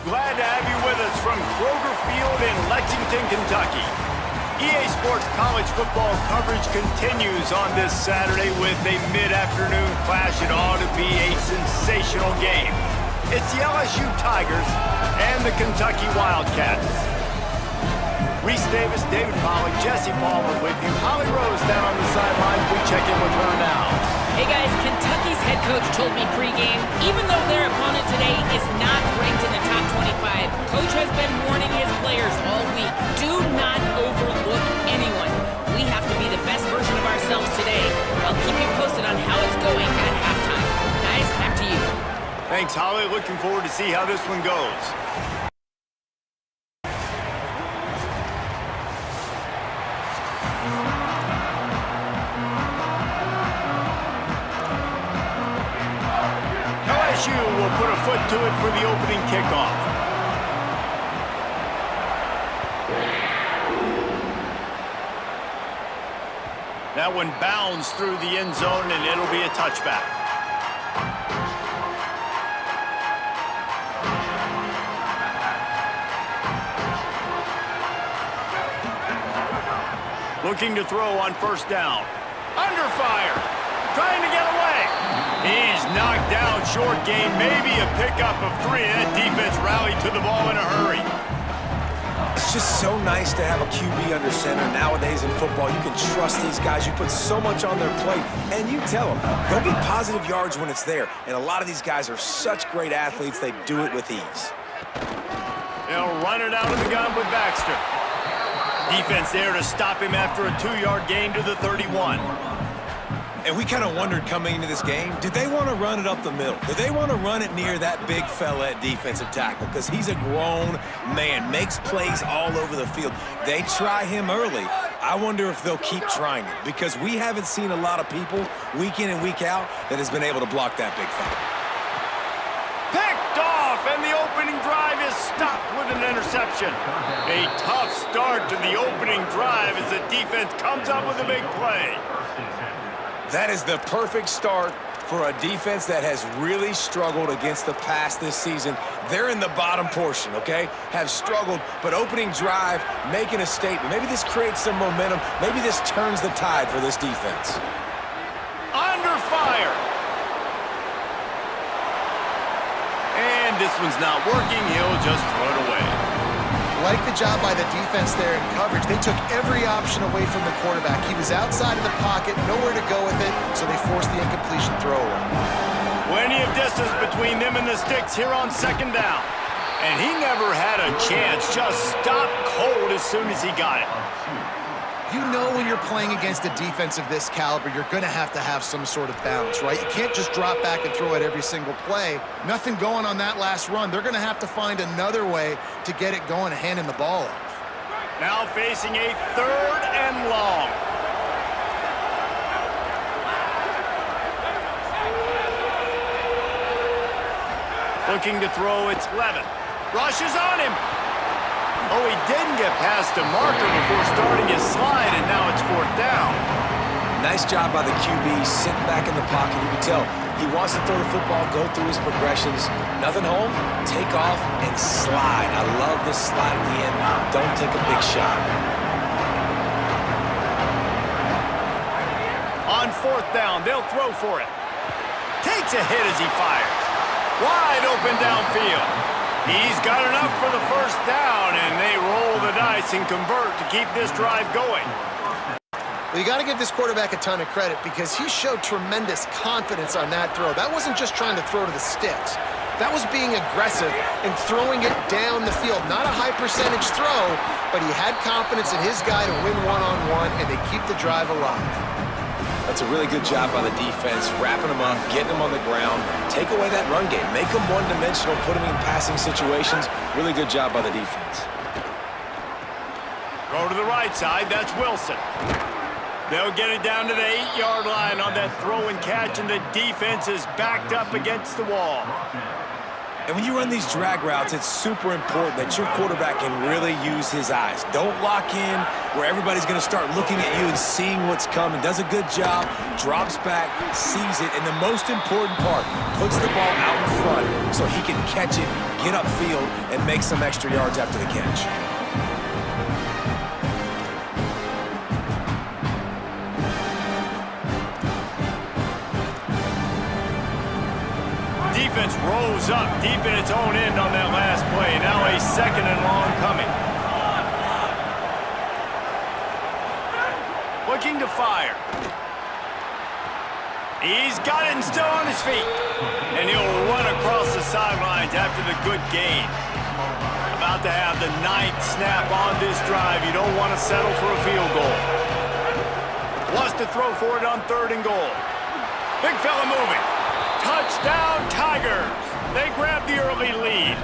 Glad to have you with us from Kroger Field in Lexington, Kentucky. EA Sports college football coverage continues on this Saturday with a mid-afternoon clash. It ought to be a sensational game. It's the LSU Tigers and the Kentucky Wildcats. Reese Davis, David Pollack, Jesse Palmer with you. Holly Rose down on the sidelines. We check in with her now. Hey guys, Kentucky's head coach told me pregame, even though their opponent today is not ranked in the top 25, coach has been warning his players all week, do not overlook anyone. We have to be the best version of ourselves today. I'll keep you posted on how it's going at halftime. Guys, back to you. Thanks, Holly. Looking forward to see how this one goes. LSU will put a foot to it for the opening kickoff. That one bounds through the end zone, and it'll be a touchback. Looking to throw on first down. Under fire. Trying to get away. He's knocked down, short gain, maybe a pickup of 3. That defense rallied to the ball in a hurry. It's just so nice to have a QB under center. Nowadays in football, you can trust these guys. You put so much on their plate, and you tell them, go get positive yards when it's there. And a lot of these guys are such great athletes, they do it with ease. They'll run it out of the gun with Baxter. Defense there to stop him after a 2-yard gain to the 31. And we kind of wondered coming into this game, did they want to run it up the middle? Did they want to run it near that big fella at defensive tackle? Because he's a grown man, makes plays all over the field. They try him early. I wonder if they'll keep trying it, because we haven't seen a lot of people week in and week out that has been able to block that big fella. Picked off, and the opening drive is stopped with an interception. A tough start to the opening drive as the defense comes up with a big play. That is the perfect start for a defense that has really struggled against the pass this season. They're in the bottom portion, okay? Have struggled, but opening drive, making a statement. Maybe this creates some momentum. Maybe this turns the tide for this defense. Under fire. And this one's not working. He'll just throw it away. Like the job by the defense there in coverage. They took every option away from the quarterback. He was outside of the pocket, nowhere to go with it, so they forced the incompletion throw away. Plenty of distance between them and the sticks here on second down. And he never had a chance. Just stopped cold as soon as he got it. You know when you're playing against a defense of this caliber, you're going to have some sort of balance, right? You can't just drop back and throw it every single play. Nothing going on that last run. They're going to have to find another way to get it going and handing the ball off. Now facing a 3rd and long. Looking to throw, it's Levin. Rushes on him. Oh, he didn't get past the marker before starting his slide, and now it's 4th down. Nice job by the QB, sitting back in the pocket. You can tell he wants to throw the football, go through his progressions. Nothing home, take off, and slide. I love this slide at the end. Don't take a big shot. On 4th down, they'll throw for it. Takes a hit as he fires. Wide open downfield. He's got enough for the 1st down, and they roll the dice and convert to keep this drive going. Well, you got to give this quarterback a ton of credit because he showed tremendous confidence on that throw. That wasn't just trying to throw to the sticks. That was being aggressive and throwing it down the field. Not a high percentage throw, but he had confidence in his guy to win one-on-one, and they keep the drive alive. That's a really good job by the defense, wrapping them up, getting them on the ground, take away that run game, make them one-dimensional, put them in passing situations. Really good job by the defense. Go to the right side, that's Wilson. They'll get it down to the 8-yard line on that throw and catch, and the defense is backed up against the wall. And when you run these drag routes, it's super important that your quarterback can really use his eyes. Don't lock in where everybody's going to start looking at you and seeing what's coming. Does a good job, drops back, sees it, and the most important part, puts the ball out in front so he can catch it, get upfield, and make some extra yards after the catch. Defense rose up deep in its own end on that last play. Now a 2nd and long coming. Looking to fire. He's got it and still on his feet. And he'll run across the sidelines after the good gain. About to have the 9th snap on this drive. You don't want to settle for a field goal. Wants to throw for it on 3rd and goal. Big fella moving. Touchdown, Tigers! They grab the early lead.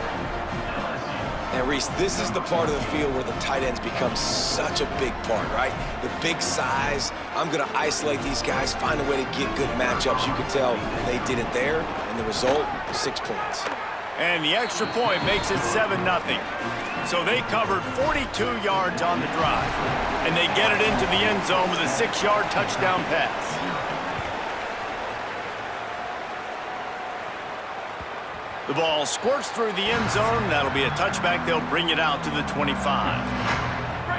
And, Reese, this is the part of the field where the tight ends become such a big part, right? The big size. I'm going to isolate these guys, find a way to get good matchups. You can tell they did it there, and the result, 6 points. And the extra point makes it 7-0. So they covered 42 yards on the drive. And they get it into the end zone with a 6-yard touchdown pass. The ball squirts through the end zone. That'll be a touchback. They'll bring it out to the 25.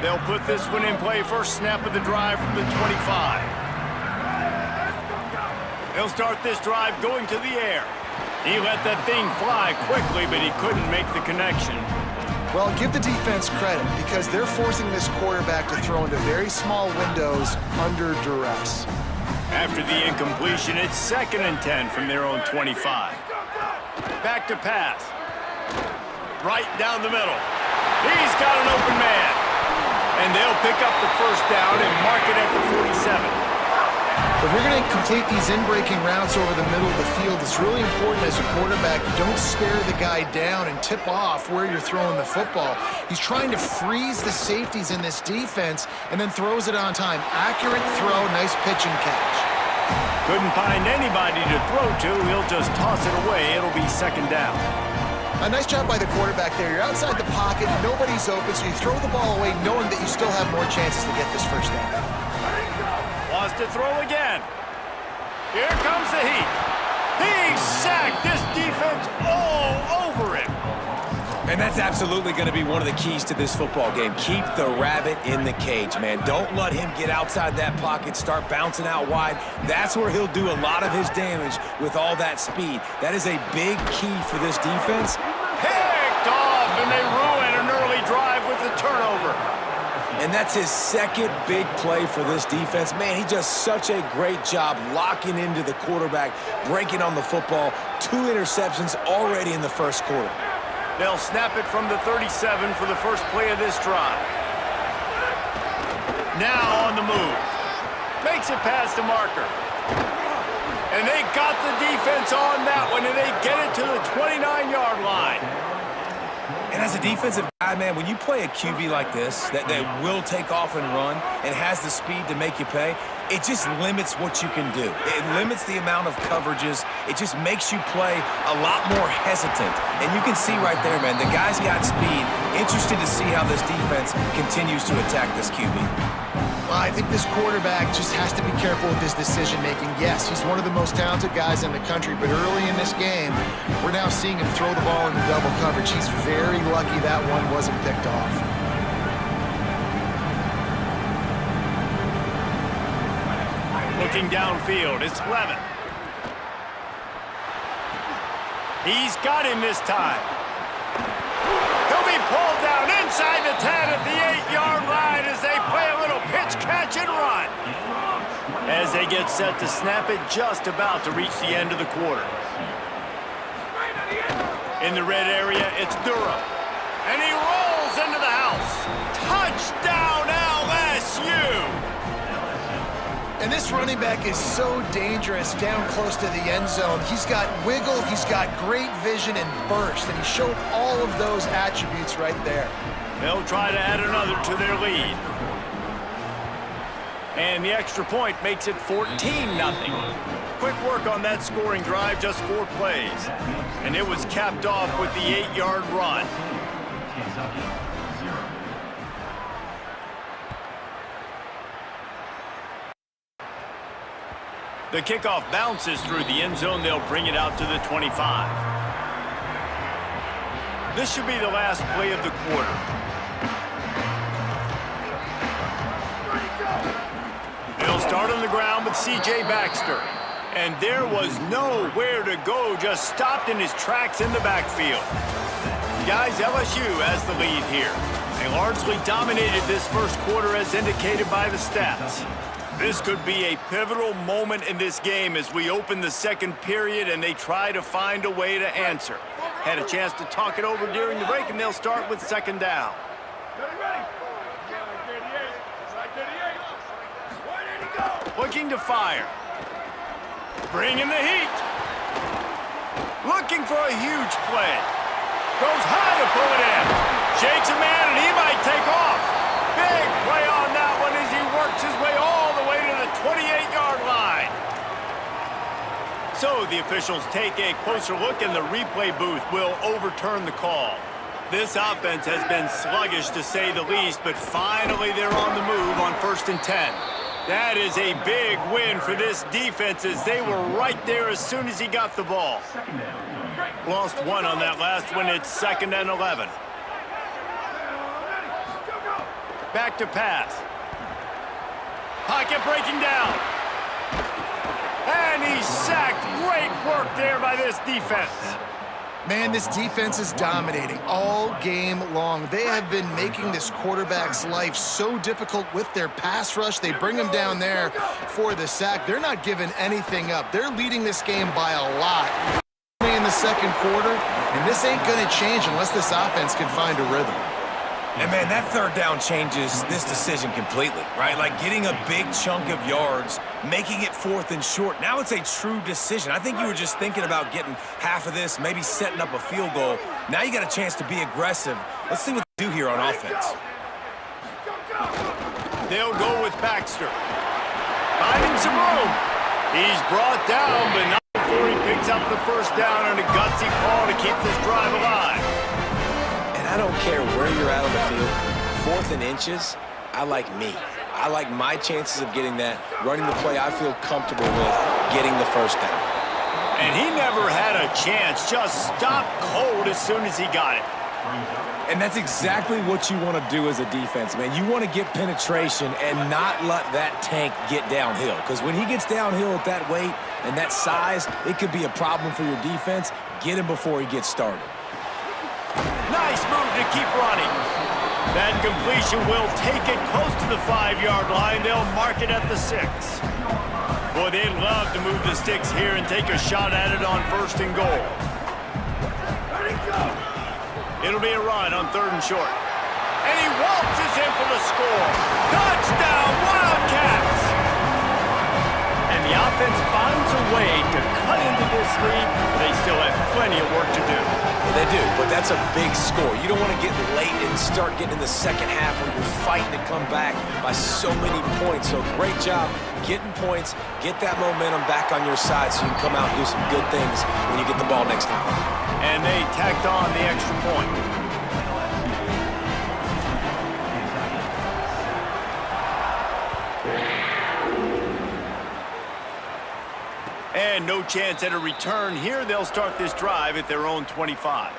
They'll put this one in play. First snap of the drive from the 25. They'll start this drive going to the air. He let that thing fly quickly, but he couldn't make the connection. Well, give the defense credit because they're forcing this quarterback to throw into very small windows under duress. After the incompletion, it's 2nd and 10 from their own 25. Back to pass. Right down the middle. He's got an open man. And they'll pick up the 1st down and mark it at the 47. If we're going to complete these in-breaking routes over the middle of the field, it's really important as a quarterback you don't stare the guy down and tip off where you're throwing the football. He's trying to freeze the safeties in this defense and then throws it on time. Accurate throw, nice pitch and catch. Couldn't find anybody to throw to. He'll just toss it away. It'll be 2nd down. A nice job by the quarterback there. You're outside the pocket. Nobody's open, so you throw the ball away knowing that you still have more chances to get this 1st down. Wants to throw again. Here comes the heat. He sacked this defense all over him. And that's absolutely going to be one of the keys to this football game. Keep the rabbit in the cage, man. Don't let him get outside that pocket, start bouncing out wide. That's where he'll do a lot of his damage with all that speed. That is a big key for this defense. Picked off, and they ruin an early drive with the turnover. And that's his 2nd big play for this defense. Man, he does such a great job locking into the quarterback, breaking on the football. 2 interceptions already in the 1st quarter. They'll snap it from the 37 for the first play of this drive. Now on the move. Makes it past the marker. And they got the defense on that one, and they get it to the 29-yard line. And as a defensive guy, man, when you play a QB like this, that will take off and run and has the speed to make you pay, it just limits what you can do. It limits the amount of coverages. It just makes you play a lot more hesitant. And you can see right there, man, the guy's got speed. Interested to see how this defense continues to attack this QB. Well, I think this quarterback just has to be careful with his decision-making. Yes, he's one of the most talented guys in the country, but early in this game, we're now seeing him throw the ball into double coverage. He's very lucky that one wasn't picked off. Looking downfield, it's Levin. He's got him this time. He'll be pulled down inside the 10 at the 8-yard line as they play a little pitch, catch, and run. As they get set to snap it, just about to reach the end of the quarter. In the red area, it's Durham. And he rolls into the house. Touchdown, LSU! And this running back is so dangerous down close to the end zone. He's got wiggle, he's got great vision and burst, and he showed all of those attributes right there. They'll try to add another to their lead. And the extra point makes it 14-0. Quick work on that scoring drive, just 4 plays. And it was capped off with the 8-yard run. The kickoff bounces through the end zone. They'll bring it out to the 25. This should be the last play of the quarter. They'll start on the ground with C.J. Baxter. And there was nowhere to go, just stopped in his tracks in the backfield. Guys, LSU has the lead here. They largely dominated this first quarter as indicated by the stats. This could be a pivotal moment in this game as we open the second period and they try to find a way to answer. Had a chance to talk it over during the break, and they'll start with second down. Looking to fire. Bringing the heat. Looking for a huge play. Goes high to pull it in. Shakes a man, and he might take off. Big play on that one as he works his way all the way to the 28-yard line. So the officials take a closer look, and the replay booth will overturn the call. This offense has been sluggish to say the least, but finally they're on the move on 1st and 10. That is a big win for this defense as they were right there as soon as he got the ball. Lost one on that last one. It's 2nd and 11. Back to pass. Pocket breaking down. And he's sacked. Great work there by this defense. Man, this defense is dominating all game long. They have been making this quarterback's life so difficult with their pass rush. They bring him down there for the sack. They're not giving anything up. They're leading this game by a lot in the second quarter, and this ain't going to change unless this offense can find a rhythm. And, man, that third down changes this decision completely, right? Like getting a big chunk of yards, making it 4th and short. Now it's a true decision. I think you were just thinking about getting half of this, maybe setting up a field goal. Now you got a chance to be aggressive. Let's see what they do here on offense. They'll go with Baxter. Finding some room. He's brought down, but not before he picks up the first down on a gutsy call to keep this drive alive. I don't care where you're at on the field, 4th and inches, I like me. I like my chances of getting that, running the play I feel comfortable with, getting the first down. And he never had a chance, just stopped cold as soon as he got it. And that's exactly what you want to do as a defense, man. You want to get penetration and not let that tank get downhill. Because when he gets downhill at that weight and that size, it could be a problem for your defense. Get him before he gets started. Nice move to keep running. That completion will take it close to the 5-yard line. They'll mark it at the 6. Boy, they'd love to move the sticks here and take a shot at it on 1st and goal. It'll be a run on 3rd and short. And he waltzes in for the score. Touchdown, Wildcats! And the offense finds a way to cut into this lead. They still have plenty of work to do. They do, but that's a big score. You don't want to get late and start getting in the second half where you're fighting to come back by so many points. So great job getting points, get that momentum back on your side so you can come out and do some good things when you get the ball next time. And they tacked on the extra point. And no chance at a return here. They'll start this drive at their own 25.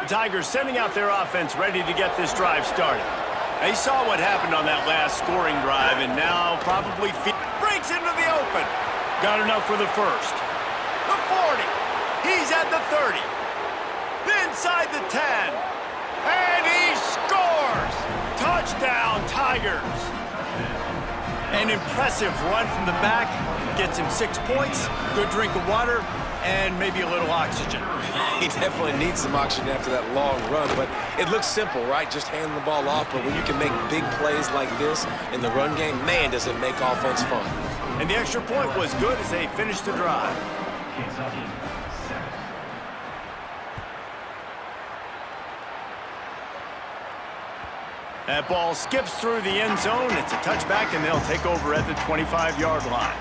The Tigers sending out their offense ready to get this drive started. They saw what happened on that last scoring drive and now probably breaks into the open. Got enough for the first. The 40. He's at the 30. Inside the 10. And he scores! Touchdown, Tigers! An impressive run from the back, gets him 6 points, good drink of water, and maybe a little oxygen. He definitely needs some oxygen after that long run, but it looks simple, right? Just handing the ball off, but when you can make big plays like this in the run game, man, does it make offense fun. And the extra point was good as they finished the drive. That ball skips through the end zone. It's a touchback, and they'll take over at the 25-yard line.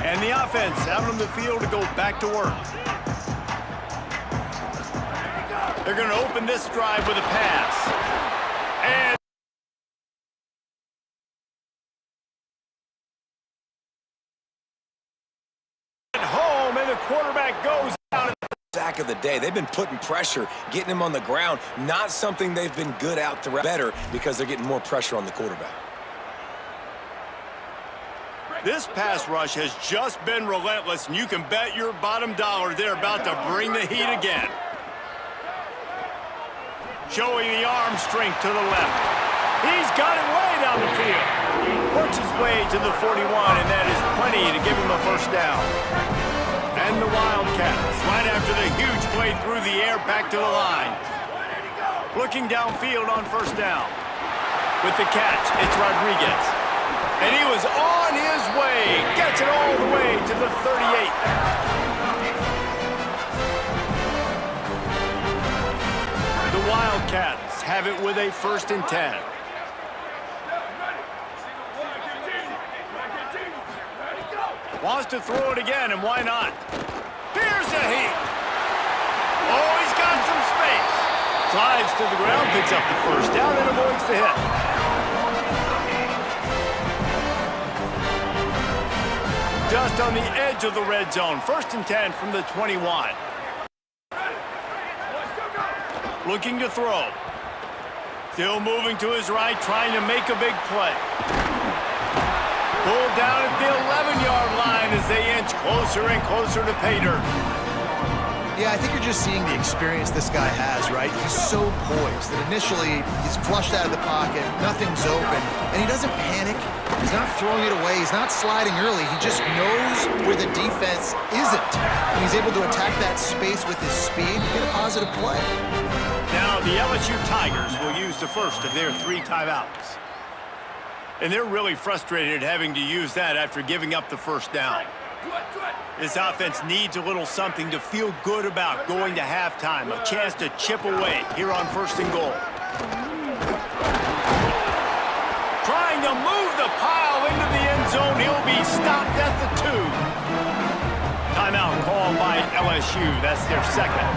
And the offense out on the field to go back to work. They're going to open this drive with a pass. And home, and the quarterback goes out. Sack of the day. They've been putting pressure, getting him on the ground. Not something they've been good out throughout. Better because they're getting more pressure on the quarterback. This pass rush has just been relentless, and you can bet your bottom dollar they're about to bring the heat again. Showing the arm strength to the left. He's got it way down the field. Works his way to the 41, and that is plenty to give him a first down. And the Wildcats, right after the huge play through the air, back to the line. Looking downfield on first down. With the catch, it's Rodriguez. And he was on his way. Gets it all the way to the 38. The Wildcats have it with a 1st and 10. Wants to throw it again, and why not? Here's the heat. Oh, he's got some space. Slides to the ground, picks up the first down, and avoids the hit. Just on the edge of the red zone. 1st and 10 from the 21. Looking to throw. Still moving to his right, trying to make a big play. Pulled down at the 11-yard line as they inch closer and closer to pay dirt. Yeah, I think you're just seeing the experience this guy has, right? He's so poised that initially he's flushed out of the pocket, nothing's open, and he doesn't panic. He's not throwing it away. He's not sliding early. He just knows where the defense isn't. And he's able to attack that space with his speed and get a positive play. Now the LSU Tigers will use the first of their 3 timeouts. And they're really frustrated having to use that after giving up the first down. This offense needs a little something to feel good about going to halftime. A chance to chip away here on 1st and goal. Trying to move the pile into the end zone. He'll be stopped at the 2. Timeout called by LSU. That's their 2nd.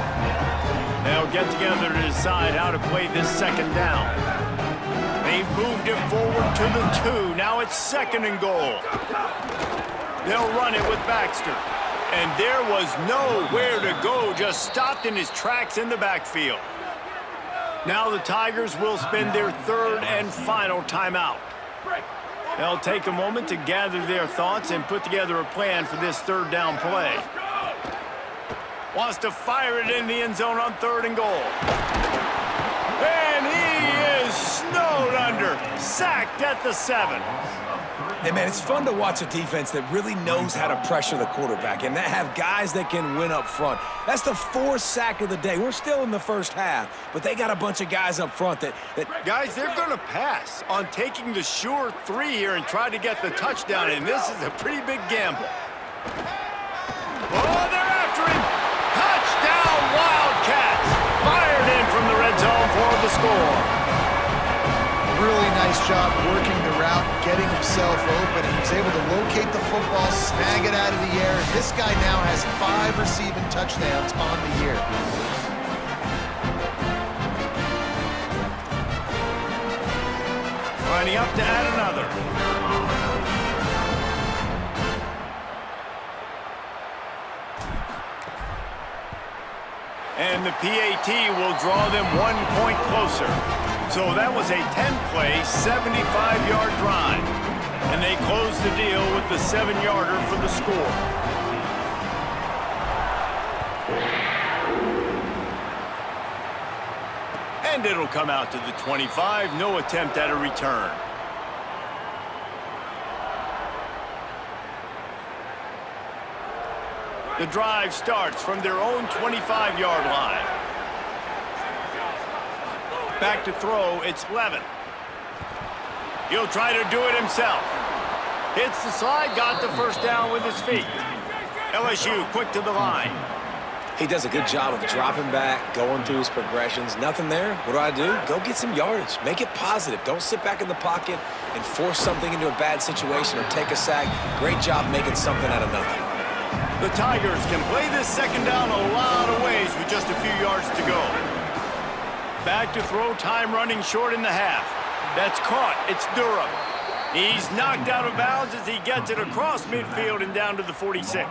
They'll get together to decide how to play this 2nd down. They've moved it forward to the 2. Now it's 2nd and goal. They'll run it with Baxter. And there was nowhere to go, just stopped in his tracks in the backfield. Now the Tigers will spend their 3rd and final timeout. They'll take a moment to gather their thoughts and put together a plan for this 3rd down play. Wants to fire it in the end zone on 3rd and goal. And he is snowed under, sacked at the 7. Hey, man, it's fun to watch a defense that really knows how to pressure the quarterback and that have guys that can win up front. That's the 4th sack of the day. We're still in the first half, but they got a bunch of guys up front that... Guys, they're going to pass on taking the sure 3 here and try to get the touchdown, and this is a pretty big gamble. Oh, they're after him. Touchdown, Wildcats. Fired in from the red zone for the score. Really nice job working the route, getting himself open, and he's able to locate the football, snag it out of the air. This guy now has 5 receiving touchdowns on the year. Lining up to add another. And the PAT will draw them 1 point closer. So that was a 10-play, 75-yard drive. And they close the deal with the 7-yarder for the score. And it'll come out to the 25. No attempt at a return. The drive starts from their own 25-yard line. Back to throw, it's Levin. He'll try to do it himself. Hits the slide, got the first down with his feet. LSU quick to the line. He does a good job of dropping back, going through his progressions. Nothing there. What do? Go get some yardage. Make it positive. Don't sit back in the pocket and force something into a bad situation or take a sack. Great job making something out of nothing. The Tigers can play this second down a lot of ways with just a few yards to go. Back to throw, time running short in the half. That's caught. It's Durham. He's knocked out of bounds as he gets it across midfield and down to the 46.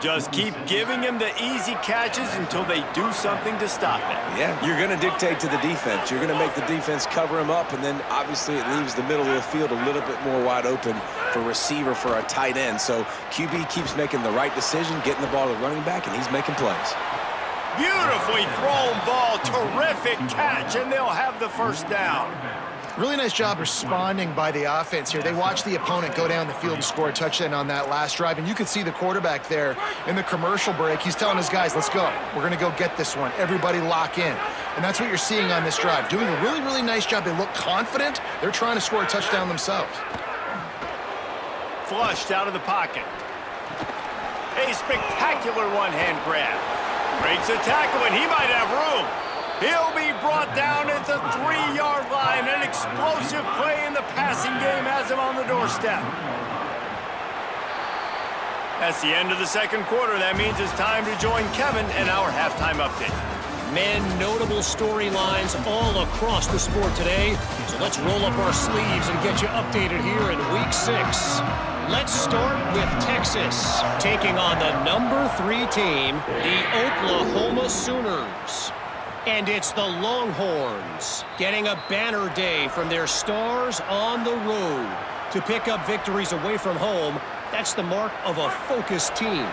Just keep giving him the easy catches until they do something to stop it. Yeah, you're going to dictate to the defense. You're going to make the defense cover him up, and then obviously it leaves the middle of the field a little bit more wide open for receiver, for a tight end. So QB keeps making the right decision, getting the ball to the running back, and he's making plays. Beautifully thrown ball, terrific catch, and they'll have the first down. Really nice job responding by the offense here. They watched the opponent go down the field and score a touchdown on that last drive, and you could see the quarterback there in the commercial break. He's telling his guys, let's go. We're going to go get this one. Everybody lock in. And that's what you're seeing on this drive. Doing a really, really nice job. They look confident. They're trying to score a touchdown themselves. Flushed out of the pocket. A spectacular one-hand grab. Breaks a tackle, and he might have room. He'll be brought down at the 3-yard line. An explosive play in the passing game has him on the doorstep. That's the end of the second quarter. That means it's time to join Kevin in our halftime update. Men, notable storylines all across the sport today. So let's roll up our sleeves and get you updated here in Week 6. Let's start with Texas, taking on the number 3 team, the Oklahoma Sooners. And it's the Longhorns getting a banner day from their stars on the road. To pick up victories away from home, that's the mark of a focused team.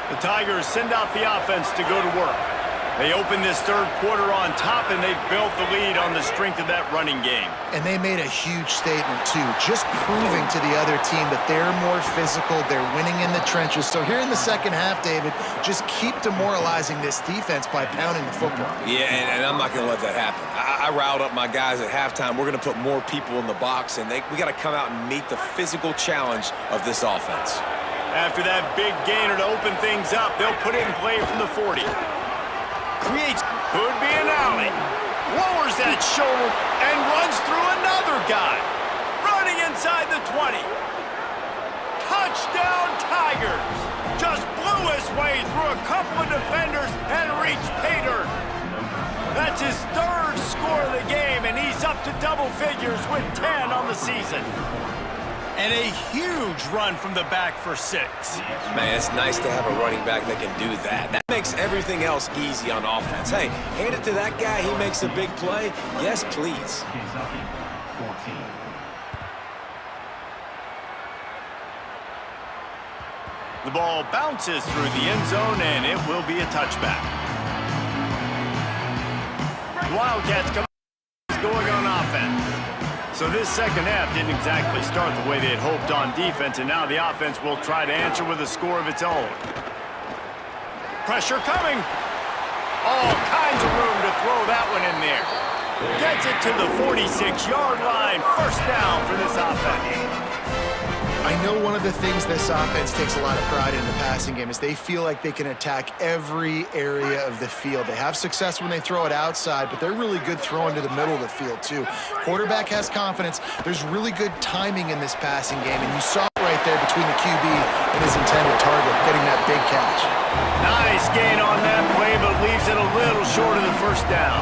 The Tigers send out the offense to go to work. They open this third quarter on top, and they've built the lead on the strength of that running game. And they made a huge statement, too, just proving to the other team that they're more physical, they're winning in the trenches. So here in the second half, David, just keep demoralizing this defense by pounding the football. Yeah, and I'm not going to let that happen. I riled up my guys at halftime. We're going to put more people in the box, and we got to come out and meet the physical challenge of this offense. After that big gainer to open things up, they'll put it in play from the 40. Creates, could be an alley, lowers that shoulder, and runs through another guy. Running inside the 20. Touchdown Tigers! Just blew his way through a couple of defenders and reached pay dirt. That's his third score of the game, and he's up to double figures with 10 on the season. And a huge run from the back for 6. Man, it's nice to have a running back that can do that. That makes everything else easy on offense. Hey, hand it to that guy. He makes a big play. Yes, please. The ball bounces through the end zone, and it will be a touchback. Wildcats come going on offense. So this second half didn't exactly start the way they had hoped on defense, and now the offense will try to answer with a score of its own. Pressure coming. All kinds of room to throw that one in there. Gets it to the 46-yard line. First down for this offense. I know one of the things this offense takes a lot of pride in the passing game is they feel like they can attack every area of the field. They have success when they throw it outside, but they're really good throwing to the middle of the field, too. Quarterback has confidence. There's really good timing in this passing game, and you saw it right there between the QB and his intended target, getting that big catch. Nice gain on that play, but leaves it a little short of the first down.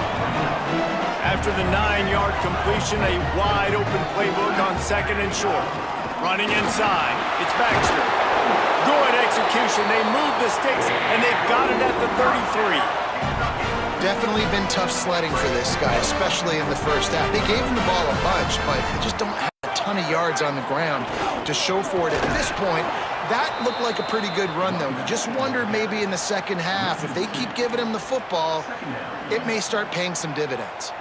After the 9-yard completion, a wide-open playbook on second and short. Running inside, it's Baxter. Good execution. They move the sticks, and they've got it at the 33. Definitely been tough sledding for this guy, especially in the first half. They gave him the ball a bunch, but they just don't have a ton of yards on the ground to show for it. At this point, that looked like a pretty good run, though. You just wonder maybe in the second half, if they keep giving him the football, it may start paying some dividends.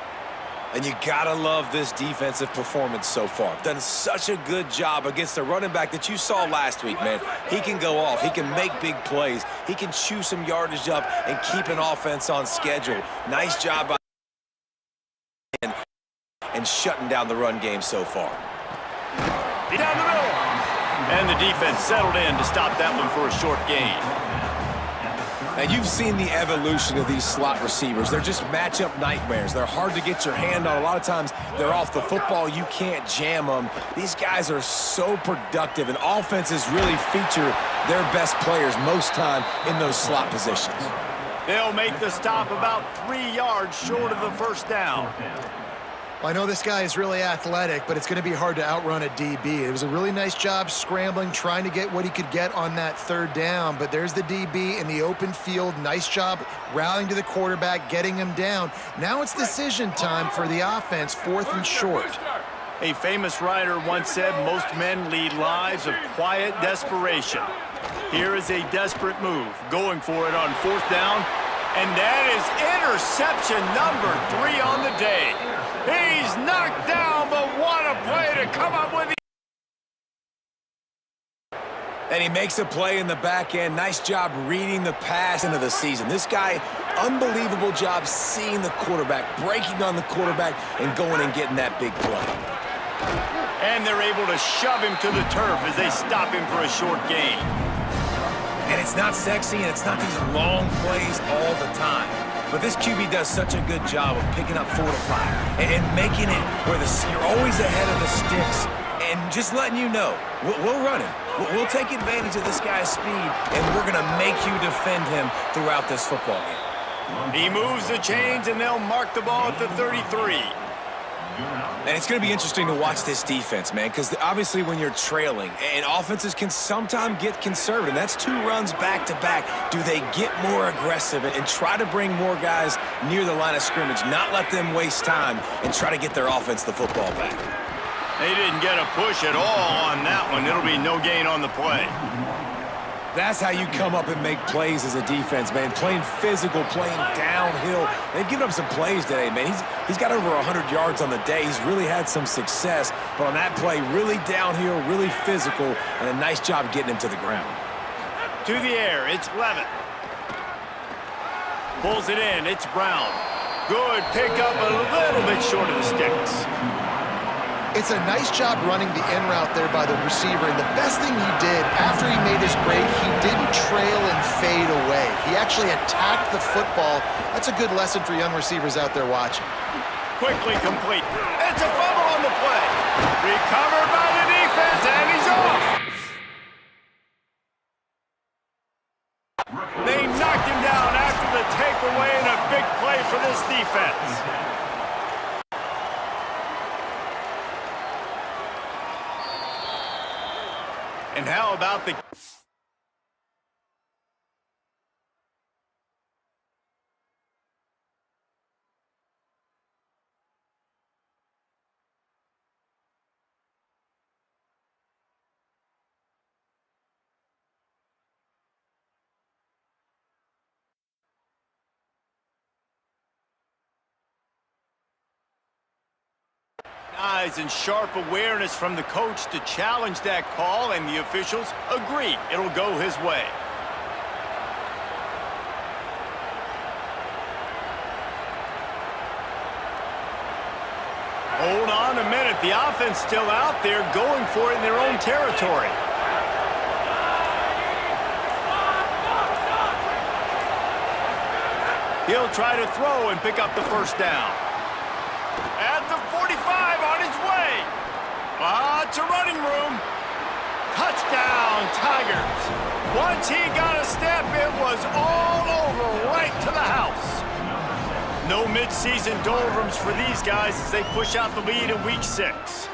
And you gotta love this defensive performance so far. Done such a good job against the running back that you saw last week, man. He can go off. He can make big plays. He can chew some yardage up and keep an offense on schedule. Nice job by and shutting down the run game so far. Down the middle. And the defense settled in to stop that one for a short gain. And you've seen the evolution of these slot receivers. They're just matchup nightmares. They're hard to get your hand on. A lot of times, they're off the football. You can't jam them. These guys are so productive, and offenses really feature their best players most time in those slot positions. They'll make the stop about 3 yards short of the first down. Well, I know this guy is really athletic, but it's going to be hard to outrun a DB. It was a really nice job scrambling, trying to get what he could get on that third down, but there's the DB in the open field. Nice job rallying to the quarterback, getting him down. Now it's decision time for the offense, 4th and short. A famous writer once said most men lead lives of quiet desperation. Here is a desperate move, going for it on 4th down, and that is interception number 3 on the day. He's knocked down, but what a play to come up with. And he makes a play in the back end. Nice job reading the pass into the season. This guy, unbelievable job seeing the quarterback, breaking on the quarterback, and going and getting that big play. And they're able to shove him to the turf as they stop him for a short gain. And it's not sexy, and it's not these long plays all the time. But this QB does such a good job of picking up 4 to 5 and making it where you're always ahead of the sticks and just letting you know, we'll run him. We'll take advantage of this guy's speed, and we're going to make you defend him throughout this football game. He moves the chains, and they'll mark the ball at the 33. And it's going to be interesting to watch this defense, man, because obviously when you're trailing, and offenses can sometimes get conservative. That's 2 runs back-to-back. Do they get more aggressive and try to bring more guys near the line of scrimmage, not let them waste time, and try to get their offense the football back? They didn't get a push at all on that one. It'll be no gain on the play. That's how you come up and make plays as a defense, man. Playing physical, playing downhill. They've given up some plays today, man. He's got over 100 yards on the day. He's really had some success. But on that play, really downhill, really physical, and a nice job getting him to the ground. To the air, it's Levitt. Pulls it in, it's Brown. Good pickup, a little bit short of the sticks. It's a nice job running the in route there by the receiver, and the best thing he did after he made his break, he didn't trail and fade away. He actually attacked the football. That's a good lesson for young receivers out there watching. Quickly complete. It's a fumble on the play. Recovered by the defense, and he's off. They knocked him down after the takeaway, and a big play for this defense. And how about the... eyes and sharp awareness from the coach to challenge that call, and the officials agree it'll go his way. Hold on a minute. The offense still out there going for it in their own territory. He'll try to throw and pick up the first down. At the 45 on his way. Lots of running room. Touchdown, Tigers. Once he got a step, it was all over right to the house. No midseason doldrums for these guys as they push out the lead in Week 6.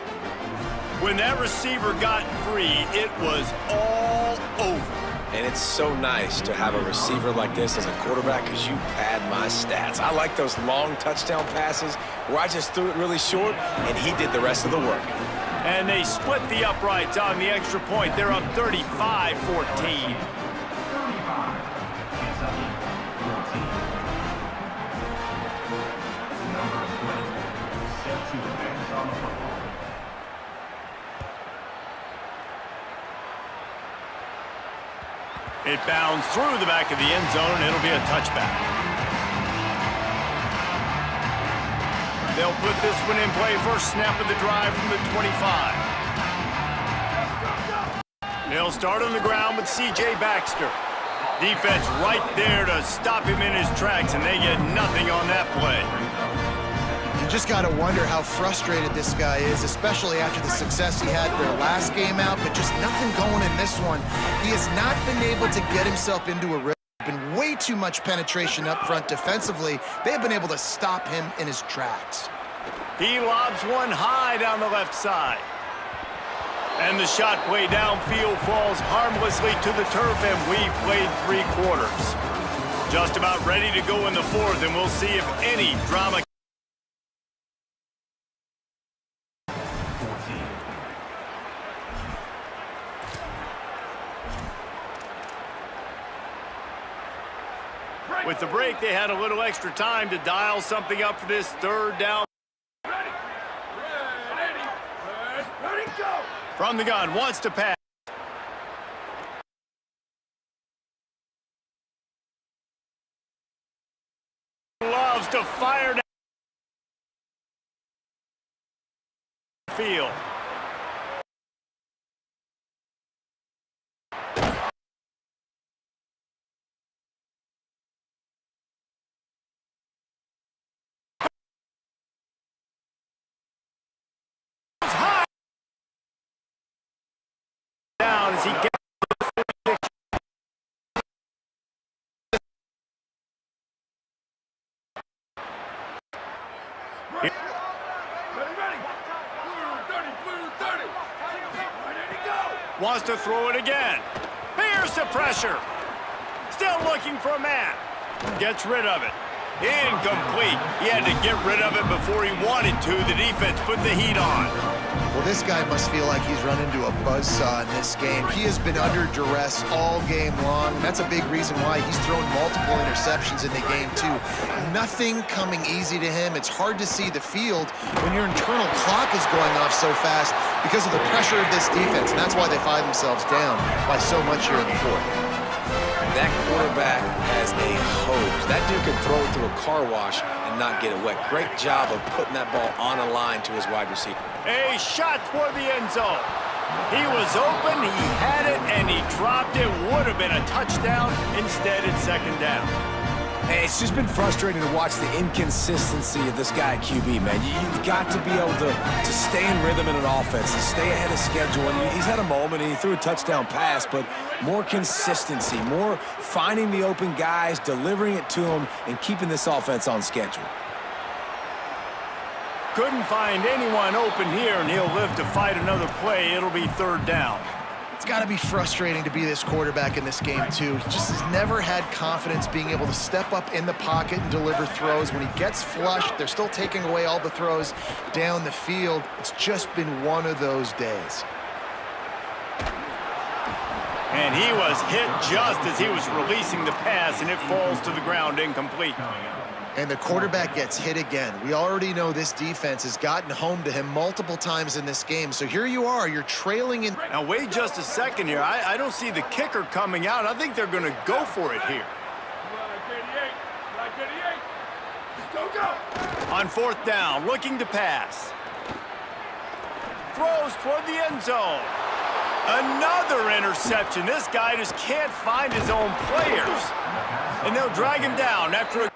When that receiver got free, it was all over. And it's so nice to have a receiver like this as a quarterback because you pad my stats. I like those long touchdown passes where I just threw it really short and he did the rest of the work. And they split the uprights on the extra point. They're up 35-14. It bounds through the back of the end zone, and it'll be a touchback. They'll put this one in play. First snap of the drive from the 25. They'll start on the ground with C.J. Baxter. Defense right there to stop him in his tracks, and they get nothing on that play. You just got to wonder how frustrated this guy is, especially after the success he had their last game out, but just nothing going in this one. He has not been able to get himself into a rhythm. Been way too much penetration up front defensively. They have been able to stop him in his tracks. He lobs one high down the left side. And the shot play downfield falls harmlessly to the turf, and we've played 3 quarters. Just about ready to go in the 4th, and we'll see if any drama. With the break, they had a little extra time to dial something up for this 3rd down. Ready, go! From the gun, wants to pass. Loves to fire down the field. Down as he gets wants to throw it again. Here's the pressure. Still looking for a man. Gets rid of it. Incomplete. He had to get rid of it before he wanted to. The defense put the heat on. Well, this guy must feel like he's run into a buzzsaw in this game. He has been under duress all game long. That's a big reason why he's thrown multiple interceptions in the game, too. Nothing coming easy to him. It's hard to see the field when your internal clock is going off so fast because of the pressure of this defense, and that's why they find themselves down by so much here in the 4th. That quarterback has a hose. That dude can throw it through a car wash and not get it wet. Great job of putting that ball on a line to his wide receiver. A shot toward the end zone. He was open, he had it, and he dropped it. Would have been a touchdown. Instead, it's 2nd down. Hey, it's just been frustrating to watch the inconsistency of this guy at QB, man. You've got to be able to stay in rhythm in an offense, to stay ahead of schedule. And he's had a moment, and he threw a touchdown pass, but more consistency, more finding the open guys, delivering it to them, and keeping this offense on schedule. Couldn't find anyone open here, and he'll live to fight another play. It'll be 3rd down. It's got to be frustrating to be this quarterback in this game, too. He just has never had confidence being able to step up in the pocket and deliver throws. When he gets flushed, they're still taking away all the throws down the field. It's just been one of those days. And he was hit just as he was releasing the pass, and it falls to the ground incomplete. And the quarterback gets hit again. We already know this defense has gotten home to him multiple times in this game. So here you are, you're trailing in. Now wait just a second here. I don't see the kicker coming out. I think they're going to go for it here. On 4th down, looking to pass. Throws toward the end zone. Another interception. This guy just can't find his own players. And they'll drag him down after a...